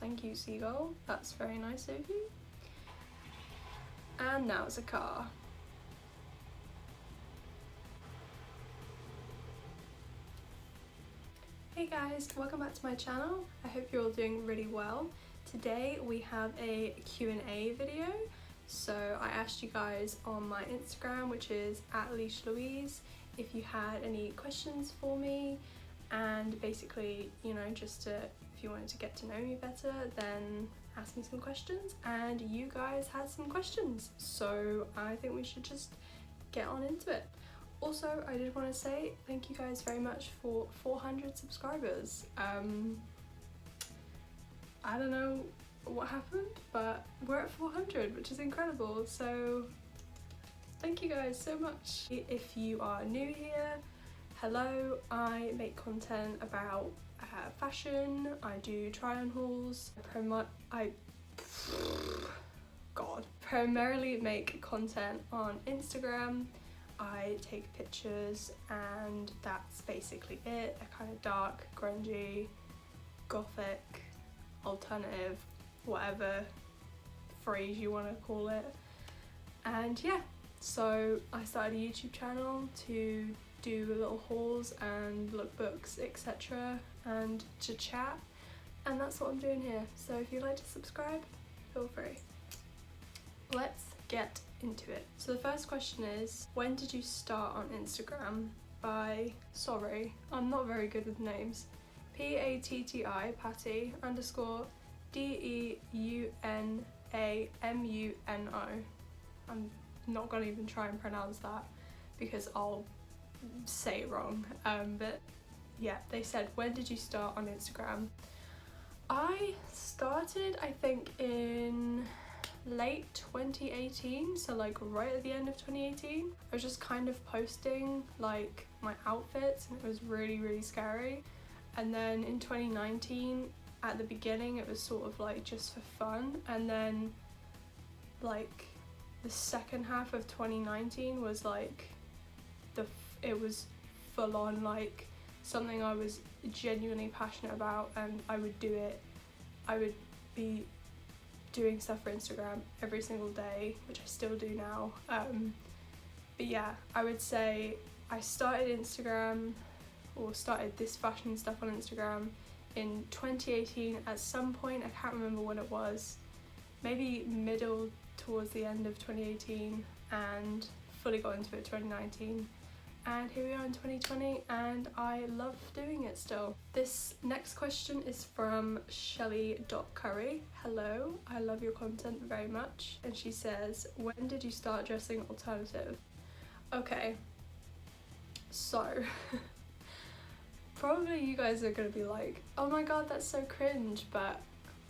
Thank you, seagull. That's very nice of you. And now it's a car. Hey guys, welcome back to my channel. I hope you're all doing really well. Today we have a Q&A video. So I asked you guys on my Instagram, which is @lxshlouise, if you had any questions for me, and basically, you know, just if you wanted to get to know me better, then ask me some questions, and you guys had some questions. So I think we should just get on into it. Also, I did want to say thank you guys very much for 400 subscribers. I don't know what happened, but we're at 400, which is incredible. So thank you guys so much. If you are new here, hello. I make content about fashion. I do try-on hauls. Primarily make content on Instagram. I take pictures and that's basically it. A kind of dark, grungy, gothic, alternative, whatever phrase you want to call it. And yeah, so I started a YouTube channel to do little hauls and lookbooks, etc., and to chat, and that's what I'm doing here. So if you'd like to subscribe, feel free. Let's get into it. So the first question is, when did you start on Instagram? Sorry, I'm not very good with names. Patti, Patty _DEUNAMUNO. I'm not gonna even try and pronounce that because I'll say it wrong. But yeah, they said, when did you start on Instagram? I started, I think, in late 2018, so like right at the end of 2018. I was just kind of posting like my outfits, and it was really scary. And then in 2019, at the beginning, it was sort of like just for fun, and then like the second half of 2019 was like it was full on like something I was genuinely passionate about, and I would do it. I would be doing stuff for Instagram every single day, which I still do now. But yeah, I would say I started this fashion stuff on Instagram in 2018 at some point. I can't remember when it was, maybe middle towards the end of 2018, and fully got into it 2019. And here we are in 2020, and I love doing it still. This next question is from Shelly.Curry. Hello, I love your content very much. And she says, when did you start dressing alternative? Okay, so probably you guys are gonna be like, oh my god, that's so cringe, but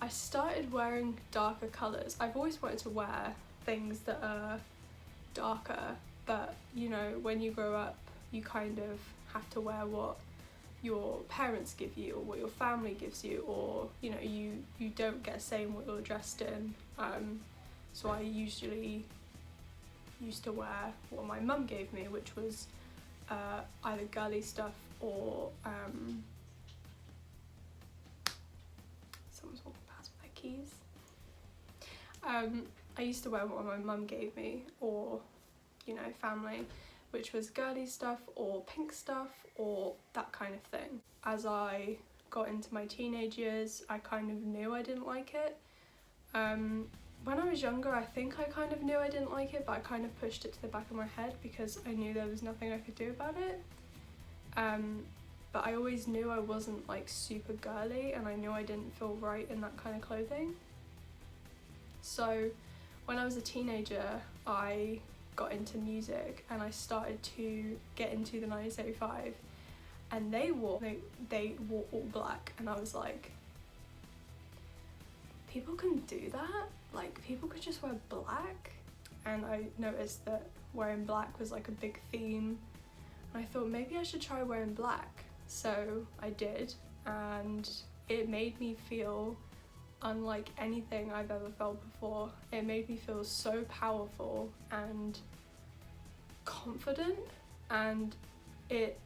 I started wearing darker colours. I've always wanted to wear things that are darker, but you know, when you grow up, you kind of have to wear what your parents give you or what your family gives you, or you know, you don't get a say in what you're dressed in. So I usually used to wear what my mum gave me, which was either girly stuff or someone's walking past with their keys. I used to wear what my mum gave me, or you know, family, which was girly stuff or pink stuff or that kind of thing. As I got into my teenage years, I kind of knew I didn't like it. When I was younger, I think I kind of knew I didn't like it, but I kind of pushed it to the back of my head because I knew there was nothing I could do about it. But I always knew I wasn't like super girly, and I knew I didn't feel right in that kind of clothing. So when I was a teenager, I got into music and I started to get into the 1975, and they wore all black, and I was like, people can do that? Like, people could just wear black? And I noticed that wearing black was like a big theme, and I thought maybe I should try wearing black. So I did, and it made me feel unlike anything I've ever felt before. It made me feel so powerful and confident, and it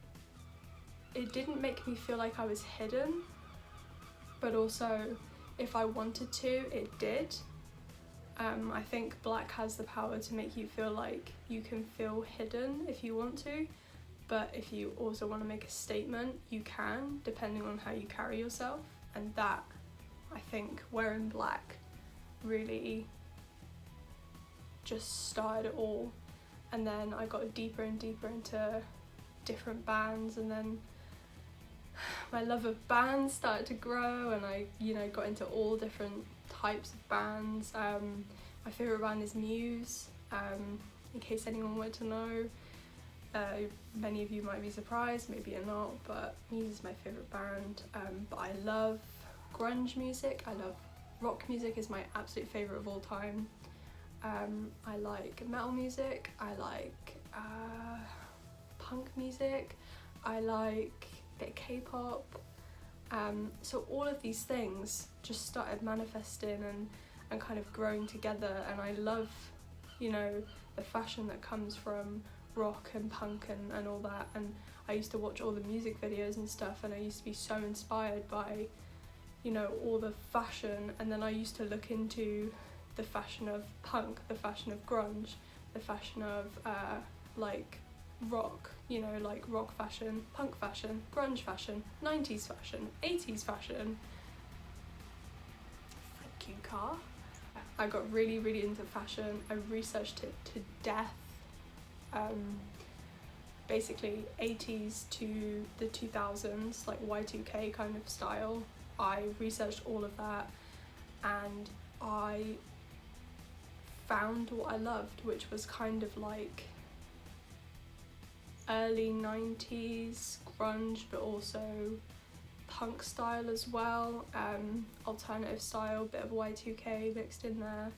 didn't make me feel like I was hidden, but also if I wanted to, it did. I think black has the power to make you feel like you can feel hidden if you want to, but if you also want to make a statement, you can, depending on how you carry yourself. And that, I think, wearing black really just started it all. And then I got deeper and deeper into different bands, and then my love of bands started to grow, and I, you know, got into all different types of bands. My favourite band is Muse, in case anyone wanted to know. Many of you might be surprised, maybe you're not, but Muse is my favourite band. But I love grunge music, I love rock music, is my absolute favourite of all time. I like metal music, I like punk music, I like a bit of K-pop. So all of these things just started manifesting and kind of growing together, and I love, you know, the fashion that comes from rock and punk and all that. And I used to watch all the music videos and stuff, and I used to be so inspired by, you know, all the fashion. And then I used to look into the fashion of punk, the fashion of grunge, the fashion of like rock, you know, like rock fashion, punk fashion, grunge fashion, 90s fashion, 80s fashion. Thank you, car. I got really, really into fashion. I researched it to death. Basically 80s to the 2000s, like Y2K kind of style. I researched all of that, and I found what I loved, which was kind of like early 90s grunge, but also punk style as well, alternative style, bit of Y2K mixed in there.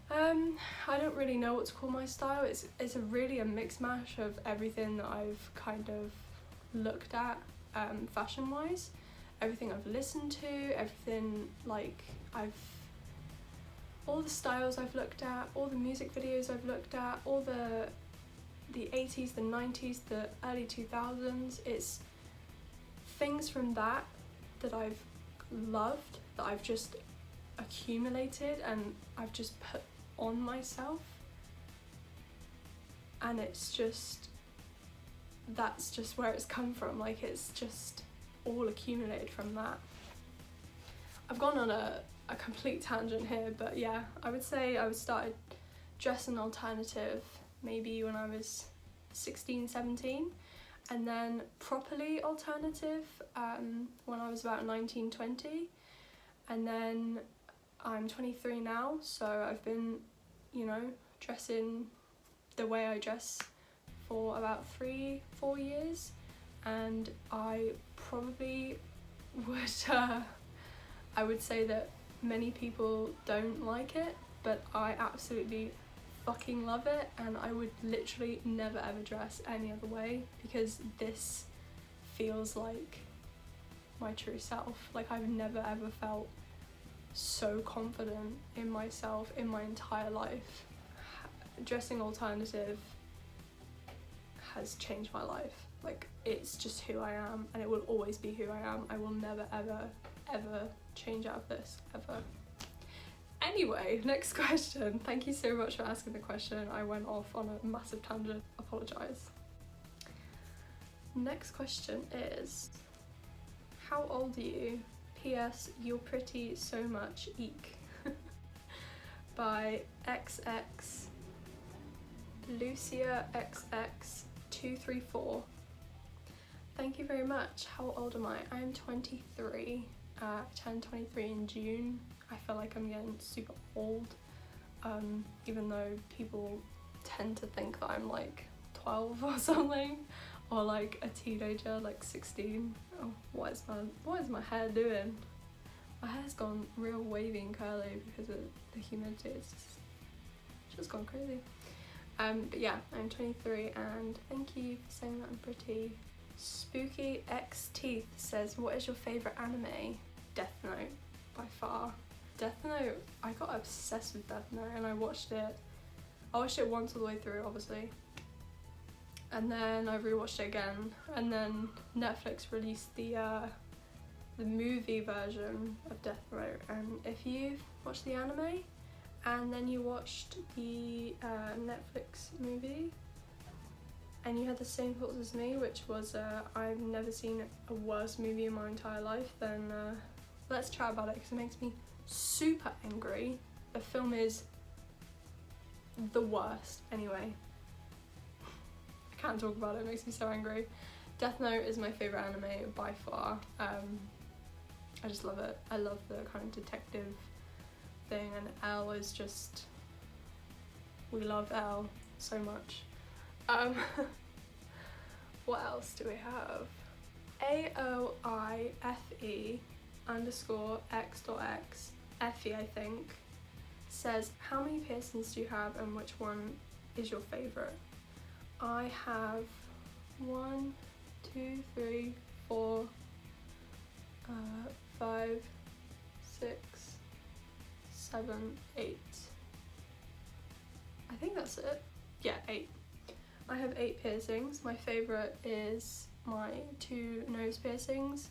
I don't really know what to call my style. It's really a mix mash of everything that I've kind of looked at, fashion wise, everything I've listened to, everything like all the styles I've looked at, all the music videos I've looked at, all the 80s, the 90s, the early 2000s. It's things from that I've loved, that I've just accumulated and I've just put on myself, and it's just, that's just where it's come from. Like, it's just all accumulated from that. I've gone on a complete tangent here, but yeah, I would say I started dressing alternative maybe when I was 16, 17, and then properly alternative when I was about 19, 20, and then I'm 23 now, so I've been, you know, dressing the way I dress for about 3-4 years, and I probably would, I would say that many people don't like it, but I absolutely fucking love it, and I would literally never ever dress any other way, because this feels like my true self. Like, I've never ever felt so confident in myself in my entire life. Dressing alternative has changed my life. Like, it's just who I am, and it will always be who I am. I will never ever change out of this, ever. Anyway, next question. Thank you so much for asking the question. I went off on a massive tangent. Apologise. Next question is, how old are you? P.S. You're pretty so much, eek. By XX Lucia XX234. Thank you very much. How old am I? I'm 23. I turned 23 in June. I feel like I'm getting super old, even though people tend to think that I'm like 12 or something, or like a teenager, like 16. Oh, what is my hair doing? My hair's gone real wavy and curly because of the humidity. It's just gone crazy. But yeah, I'm 23, and thank you for saying that I'm pretty. Spooky X Teeth says, what is your favourite anime? Death Note, by far. Death Note, I got obsessed with Death Note, and I watched it once all the way through, obviously, and then I rewatched it again, and then Netflix released the the movie version of Death Note, and if you've watched the anime and then you watched the Netflix movie and you had the same thoughts as me, which was I've never seen a worse movie in my entire life, then let's chat about it, because it makes me super angry. The film is the worst. Anyway, I can't talk about it, it makes me so angry. Death Note is my favourite anime by far. I just love it. I love the kind of detective thing, and L is just, we love L so much. What else do we have? AOIFE_x.x, Effie I think, says, how many piercings do you have and which one is your favourite? I have 1, 2, 3, 4, 5, 6, 7, 8. I think that's it. Yeah, 8. I have 8 piercings. My favourite is my 2 nose piercings,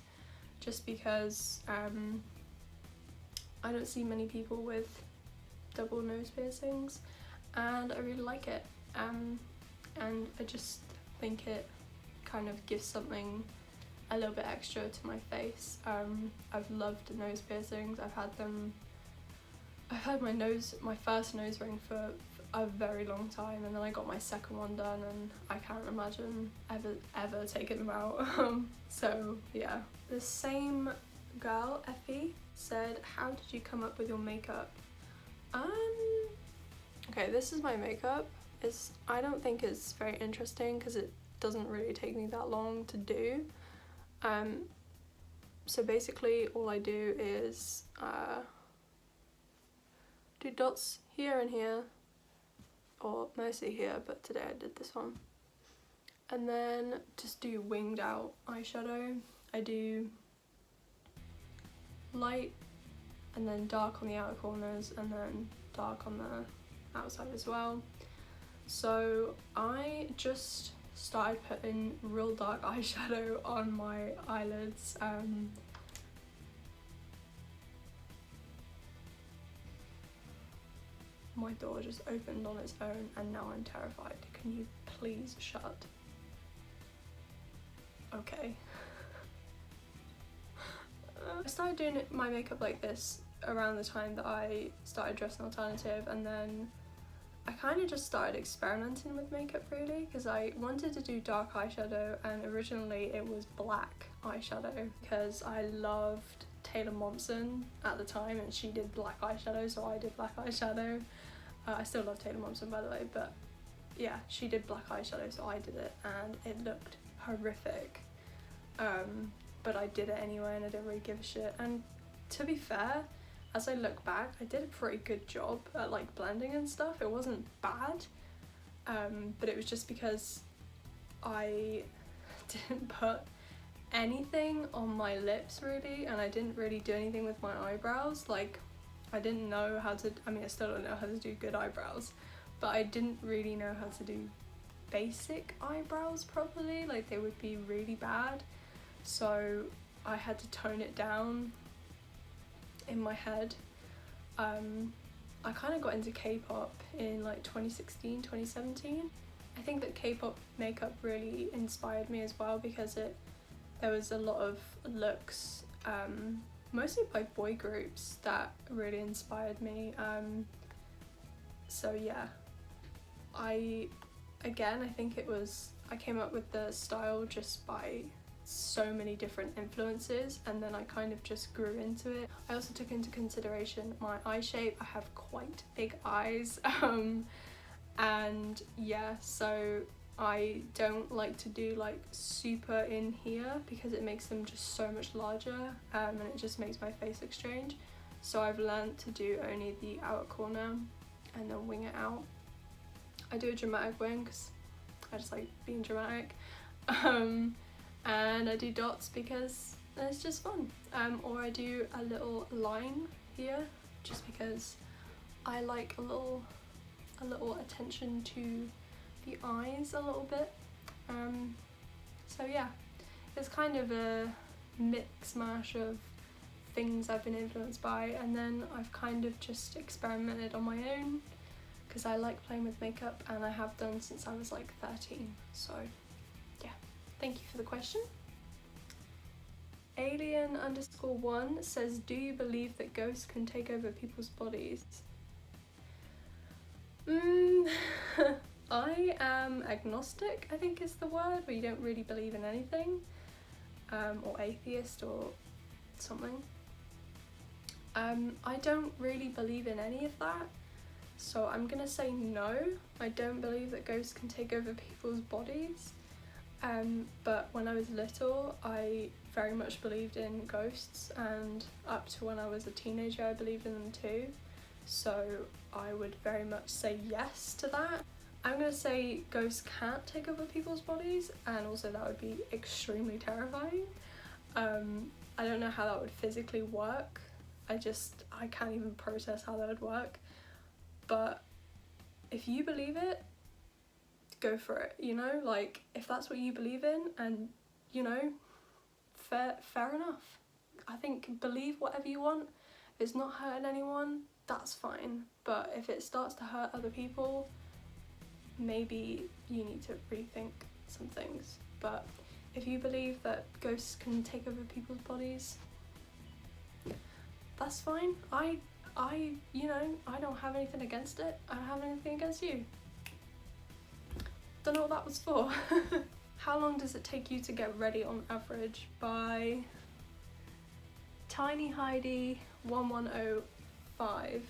just because I don't see many people with double nose piercings, and I really like it. And I just think it kind of gives something a little bit extra to my face. I've loved nose piercings. I've had my first nose ring for a very long time, and then I got my second one done, and I can't imagine ever taking them out. So yeah. The same girl, Effie, said, how did you come up with your makeup? Okay, this is my makeup. I don't think it's very interesting because it doesn't really take me that long to do. So basically all I do is do dots here and here, or mostly here, but today I did this one. And then just do winged out eyeshadow. I do light and then dark on the outer corners, and then dark on the outside as well. So I just started putting real dark eyeshadow on my eyelids. My door just opened on its own and now I'm terrified. Can you please shut? Okay. I started doing my makeup like this around the time that I started dressing alternative, and then I kind of just started experimenting with makeup really, because I wanted to do dark eyeshadow, and originally it was black eyeshadow because I loved Taylor Momsen at the time and she did black eyeshadow, so I did black eyeshadow. I still love Taylor Momsen by the way, but yeah, she did black eyeshadow so I did it, and it looked horrific. But I did it anyway and I didn't really give a shit, and to be fair, as I look back, I did a pretty good job at like blending and stuff. It wasn't bad, but it was just because I didn't put anything on my lips really, and I didn't really do anything with my eyebrows. Like, I didn't know how to, I mean I still don't know how to do good eyebrows, but I didn't really know how to do basic eyebrows properly. Like, they would be really bad, so I had to tone it down in my head. I kind of got into K-pop in like 2016, 2017. I think that K-pop makeup really inspired me as well, because there was a lot of looks, mostly by boy groups, that really inspired me. So yeah, I think I came up with the style just by so many different influences, and then I kind of just grew into it. I also took into consideration my eye shape. I have quite big eyes, and yeah, so I don't like to do like super in here because it makes them just so much larger, and it just makes my face look strange. So I've learned to do only the outer corner and then wing it out. I do a dramatic wing because I just like being dramatic. And I do dots because it's just fun, or I do a little line here just because I like a little attention to the eyes a little bit. So yeah, it's kind of a mix mash of things I've been influenced by, and then I've kind of just experimented on my own because I like playing with makeup, and I have done since I was like 13. So yeah, thank you for the question. Alien_1 says, do you believe that ghosts can take over people's bodies? I am agnostic, I think is the word, where you don't really believe in anything, or atheist or something. I don't really believe in any of that, so I'm gonna say no. I don't believe that ghosts can take over people's bodies, but when I was little I very much believed in ghosts, and up to when I was a teenager I believed in them too, so I would very much say yes to that. I'm gonna say ghosts can't take over people's bodies, and also that would be extremely terrifying. I don't know how that would physically work. I can't even process how that would work. But if you believe it, go for it, you know? Like, if that's what you believe in, and, you know, fair enough. I think believe whatever you want. If it's not hurting anyone, that's fine. But if it starts to hurt other people, maybe you need to rethink some things. But if you believe that ghosts can take over people's bodies, that's fine. You know, I don't have anything against it. I don't have anything against you. Don't know what that was for. How long does it take you to get ready on average? By Tiny Heidi 1105.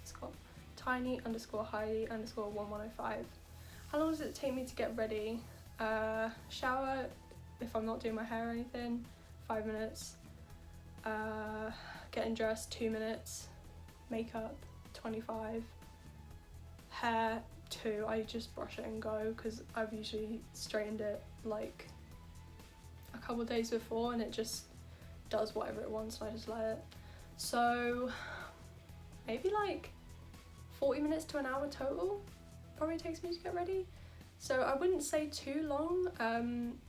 It's got Tiny_Heidi_1105. How long does it take me to get ready? Shower, if I'm not doing my hair or anything, 5 minutes. Getting dressed, 2 minutes. Makeup, 25. Hair, 2. I just brush it and go because I've usually straightened it like a couple of days before, and it just does whatever it wants, and I just let it. So maybe like 40 minutes to an hour total probably takes me to get ready. So I wouldn't say too long.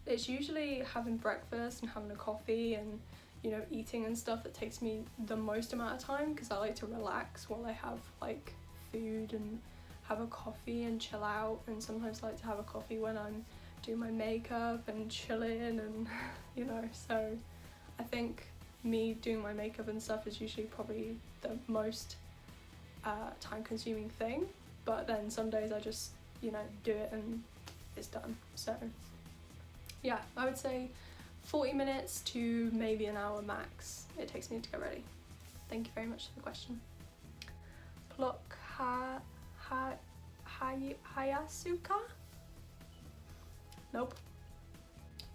It's usually having breakfast and having a coffee and, you know, eating and stuff that takes me the most amount of time, because I like to relax while I have like food and have a coffee and chill out, and sometimes I like to have a coffee when I'm doing my makeup and chilling and you know, so I think me doing my makeup and stuff is usually probably the most time consuming thing, but then some days I just, you know, do it and it's done. So yeah, I would say 40 minutes to maybe an hour max it takes me to get ready. Thank you very much for the question. Plok Hayasuka? Nope.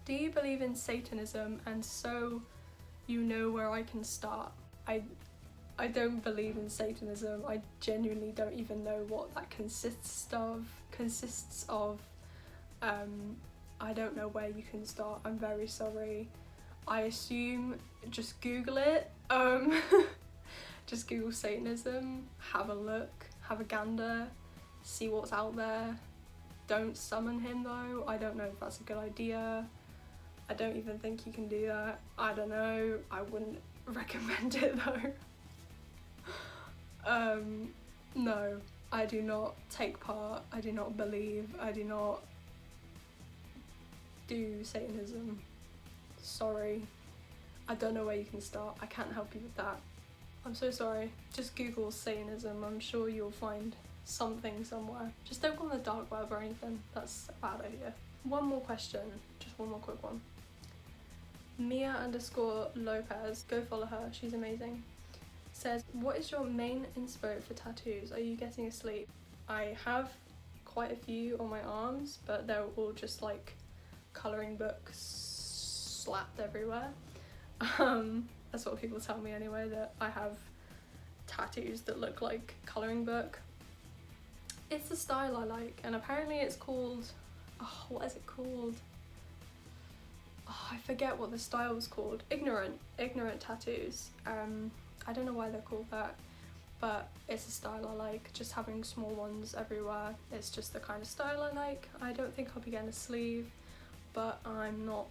Do you believe in Satanism, and so you know where I can start? I don't believe in Satanism. I genuinely don't even know what that consists of. I don't know where you can start. I'm very sorry. I assume just Google it. Just Google Satanism, have a look, have a gander, see what's out there. Don't summon him though. I don't know if that's a good idea. I don't even think you can do that. I don't know. I wouldn't recommend it though. No, I do not take part. I do not believe. I do not do Satanism. Sorry. I don't know where you can start. I can't help you with that. I'm so sorry. Just Google Satanism. I'm sure you'll find something somewhere. Just don't go on the dark web or anything. That's a bad idea. One more question. Just one more quick one. Mia_Lopez. Go follow her. She's amazing. Says, what is your main inspo for tattoos? Are you getting asleep? I have quite a few on my arms, but they're all just like colouring books slapped everywhere. That's what people tell me anyway, that I have tattoos that look like colouring book. It's the style I like, and apparently it's called, oh, what is it called? Oh, I forget what the style was called. Ignorant tattoos. I don't know why they're called that, but it's a style I like, just having small ones everywhere. It's just the kind of style I like. I don't think I'll be getting a sleeve, but I'm not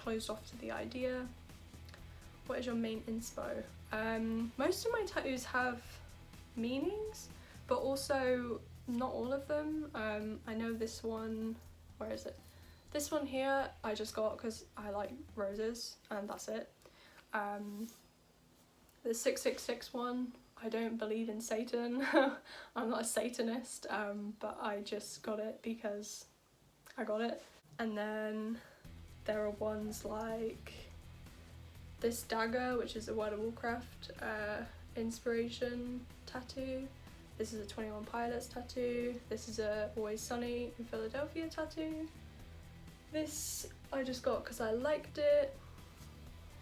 closed off to the idea. What is your main inspo? Most of my tattoos have meanings, but also not all of them. I know this one, where is it? This one here I just got because I like roses and that's it. The 666 one, I don't believe in Satan. I'm not a Satanist, but I just got it because I got it. And then there are ones like this dagger, which is a World of Warcraft inspiration tattoo. This is a 21 Pilots tattoo. This is a Always Sunny in Philadelphia tattoo. This I just got because I liked it.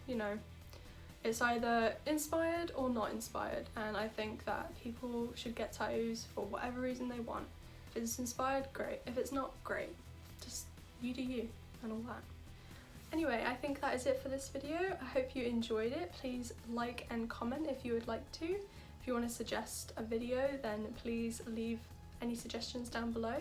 You know, it's either inspired or not inspired, and I think that people should get tattoos for whatever reason they want. If it's inspired, great. If it's not, great. Just you do you and all that. Anyway, I think that is it for this video. I hope you enjoyed it. Please like and comment if you would like to. If you want to suggest a video, then please leave any suggestions down below.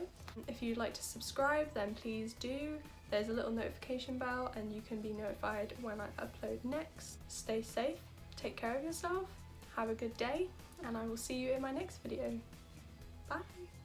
If you'd like to subscribe, then please do. There's a little notification bell and you can be notified when I upload next. Stay safe, take care of yourself, have a good day, and I will see you in my next video. Bye!